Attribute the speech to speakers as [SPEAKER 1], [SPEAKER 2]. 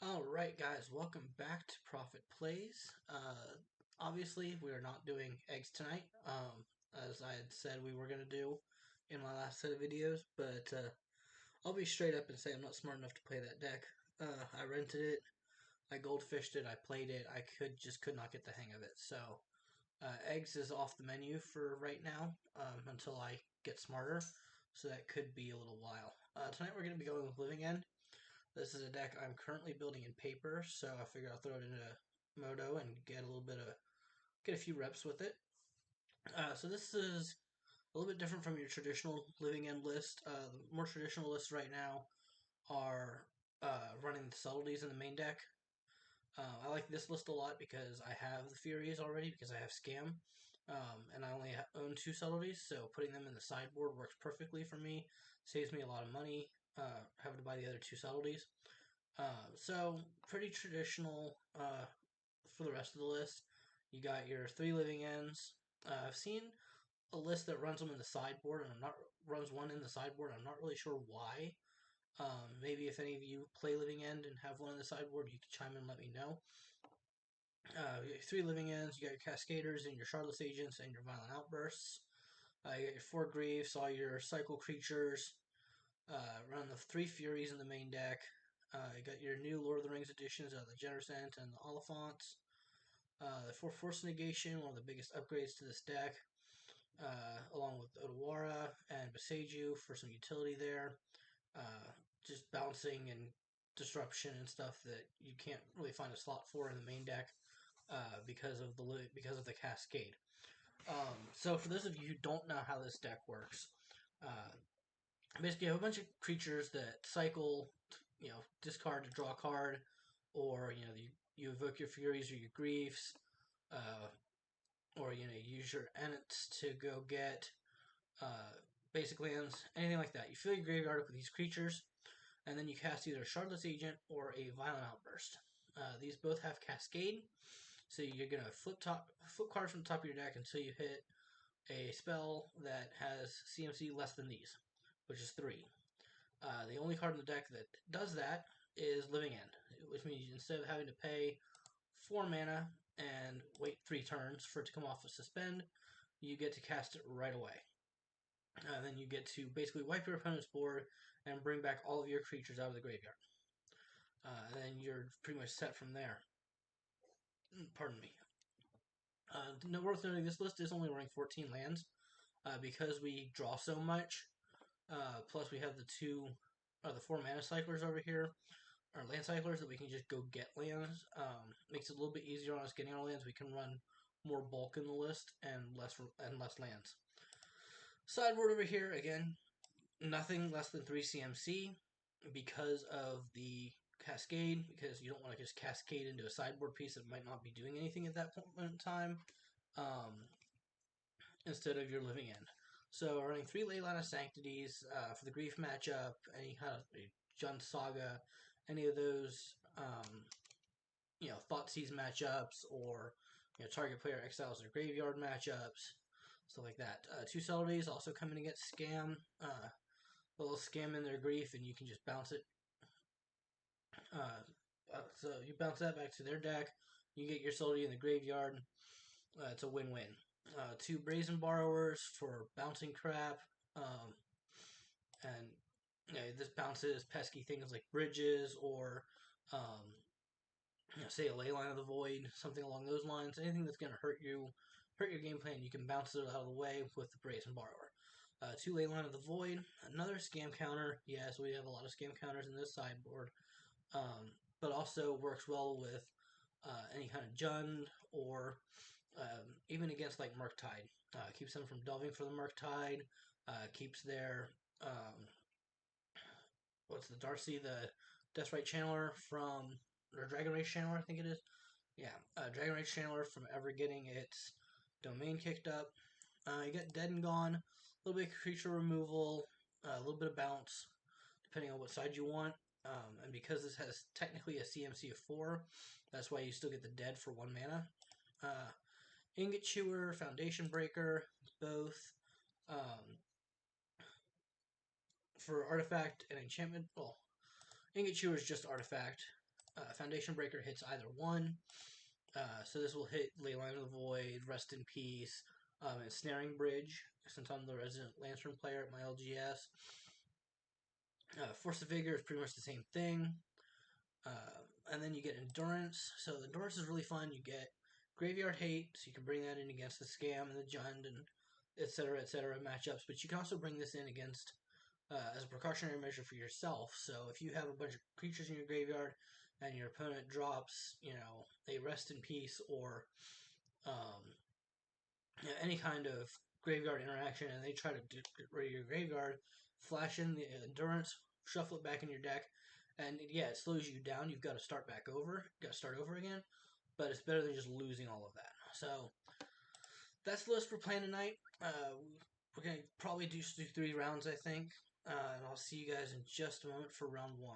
[SPEAKER 1] Alright guys, welcome back to Profit Plays. Obviously we are not doing eggs tonight, as I had said we were going to do in my last set of videos, but I'll be straight up and say I'm not smart enough to play that deck. I rented it, I goldfished it, I played it, I could not get the hang of it, so eggs is off the menu for right now, until I get smarter, so that could be a little while. Tonight we're going to be going with Living End. This is a deck I'm currently building in paper, so I figure I'll throw it into Modo and get a few reps with it. So this is a little bit different from your traditional Living End list. The more traditional lists right now are running the subtleties in the main deck. I like this list a lot because I have the Furies already because I have Scam, and I only own two subtleties, so putting them in the sideboard works perfectly for me. Saves me a lot of money having to buy the other two subtleties. So pretty traditional for the rest of the list. You got your three living ends. I've seen a list that runs them in the sideboard, and I'm not runs one in the sideboard. I'm not really sure why. Maybe if any of you play living end and have one in the sideboard, you can chime in and let me know. You got three living ends. You got your cascaders and your shardless agents and your violent outbursts. You got your four griefs, all your cycle creatures. Run the three furies in the main deck. You got your new Lord of the Rings editions of the Genersant and the Oliphants. The four Force Negation, one of the biggest upgrades to this deck, along with Odawara and Beseiju for some utility there. Just bouncing and disruption and stuff that you can't really find a slot for in the main deck because of the Cascade. So for those of you who don't know how this deck works, uh, basically you have a bunch of creatures that cycle, discard to draw a card, or you evoke your furies or your griefs, uh, or you use your Ents to go get uh, basic lands, anything like that. You fill your graveyard up with these creatures, and then you cast either a Shardless Agent or a Violent Outburst. These both have Cascade, so you're gonna flip cards from the top of your deck until you hit a spell that has CMC less than these, which is 3. The only card in the deck that does that is Living End, which means instead of having to pay 4 mana and wait 3 turns for it to come off of Suspend, you get to cast it right away. Then you get to basically wipe your opponent's board and bring back all of your creatures out of the graveyard. And then you're pretty much set from there. Pardon me. No worth noting, this list is only running 14 lands because we draw so much. Plus, we have the 4 mana cyclers over here, or land cyclers that we can just go get lands. Makes it a little bit easier on us getting our lands. We can run more bulk in the list and less lands. Sideboard over here again, nothing less than 3 CMC because of the cascade. Because you don't want to just cascade into a sideboard piece that might not be doing anything at that point in time. Instead of your living end. So running 3 Leyline of Sanctities for the Grief matchup, any kind of Jund Saga, any of those Thoughtseize matchups, or target player exiles or graveyard matchups, stuff like that. 2 Subtleties also coming against Scam. A little Scam in their Grief, and you can just bounce it. So you bounce that back to their deck. You get your Subtlety in the graveyard. It's a win-win. 2 Brazen Borrowers for bouncing crap. And this bounces pesky things like bridges or um, say a Leyline of the Void, something along those lines. Anything that's going to hurt your game plan, you can bounce it out of the way with the Brazen Borrower. 2 Leyline of the Void, another scam counter. Yes, we have a lot of scam counters in this sideboard, but also works well with any kind of Jund or even against like Murktide. Keeps them from delving for the Murktide. Keeps their what's the Darcy, the Deathrite Channeler from, or Dragon Rage Channeler, I think it is. Yeah, Dragon Rage Channeler from ever getting its domain kicked up. You get Dead and Gone, a little bit of creature removal, a little bit of bounce, depending on what side you want. And because this has technically a CMC of 4, that's why you still get the Dead for 1 mana. Ingot Chewer, Foundation Breaker, both um, for artifact and enchantment. Well, Ingot Chewer is just artifact. Foundation Breaker hits either one. So this will hit Leyline of the Void, Rest in Peace, and Snaring Bridge, since I'm the resident Lantern player at my LGS. Force of Vigor is pretty much the same thing. And then you get Endurance. So Endurance is really fun. You get Graveyard Hate, so you can bring that in against the Scam and the Jund and etc. matchups. But you can also bring this in against as a precautionary measure for yourself. So if you have a bunch of creatures in your graveyard and your opponent drops, a Rest in Peace or um, any kind of graveyard interaction, and they try to get rid of your graveyard, flash in the Endurance, shuffle it back in your deck, and yeah, it slows you down. You've got to start back over. Got to start over again, but it's better than just losing all of that. So that's the list we're playing tonight. We're gonna probably do 3 rounds, I think, and I'll see you guys in just a moment for round 1.